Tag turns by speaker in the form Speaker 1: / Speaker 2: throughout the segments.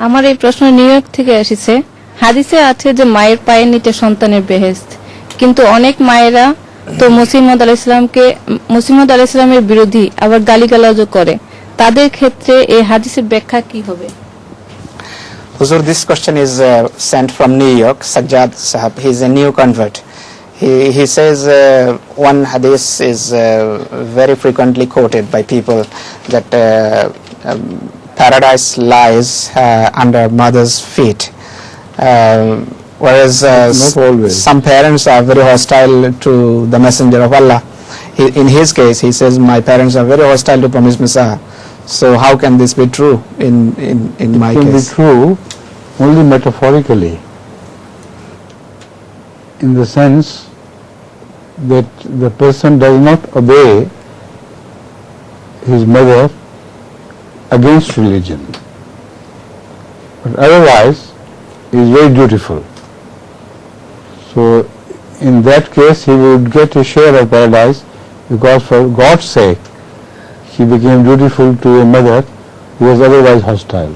Speaker 1: আমার এই প্রশ্ন নিউ ইয়র্ক থেকে এসেছে। হাদিসে আছে যে মায়ের পায়ের নিচে সন্তানের বেহেশত, কিন্তু অনেক মায়েরা তো মুসিমদ আলাইহিস সালামের বিরোধী, আবার গালিগালাজও করে। তাদের ক্ষেত্রে এই হাদিসের ব্যাখ্যা কি হবে?
Speaker 2: Huzur, this question is sent from New York. Sajjad Sahab, he is a new convert. He says one hadith is very frequently quoted by people that paradise lies under mother's feet. Whereas some parents are very hostile to the Messenger of Allah. In his case, he says, my parents are very hostile to Promised Messiah. So how can this be true in my case?
Speaker 3: It can be true only metaphorically, in the sense that the person does not obey his mother against religion, but otherwise he is very dutiful. So in that case he would get a share of paradise, because for God's sake he became dutiful to a mother who was otherwise hostile.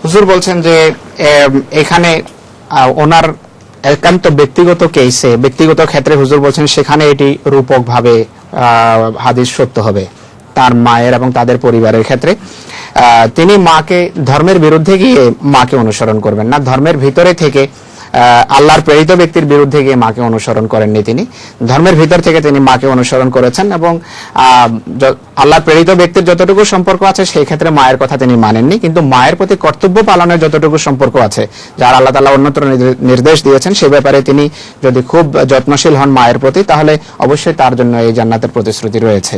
Speaker 2: হুজুর বলছেন যে এখানে ওনার একান্ত ব্যক্তিগত কেসে, ব্যক্তিগত ক্ষেত্রে হুজুর বলছেন সেখানে এটি রূপক ভাবে হাদিস সত্য হবে তার মায়ের এবং তাদের পরিবারের ক্ষেত্রে। তিনি মাকে ধর্মের বিরুদ্ধে গিয়ে মাকে অনুসরণ করবেন না, ধর্মের ভিতরে থেকে আল্লাহর প্রেরিত ব্যক্তির বিরুদ্ধে গিয়ে মাকে অনুসরণ করেননি। তিনি ধর্মের ভিতর থেকে তিনি মাকে অনুসরণ করেছেন, এবং আল্লাহর প্রেরিত ব্যক্তির যতটুকু সম্পর্ক আছে সেই ক্ষেত্রে মায়ের কথা তিনি মানেননি, কিন্তু মায়ের প্রতি কর্তব্য পালনের যতটুকু সম্পর্ক আছে, যার আল্লাহ তাআলা অন্যত্র নির্দেশ দিয়েছেন, সে ব্যাপারে তিনি যদি খুব যত্নশীল হন মায়ের প্রতি, তাহলে অবশ্যই তার জন্য এই জান্নাতের প্রতিশ্রুতি রয়েছে।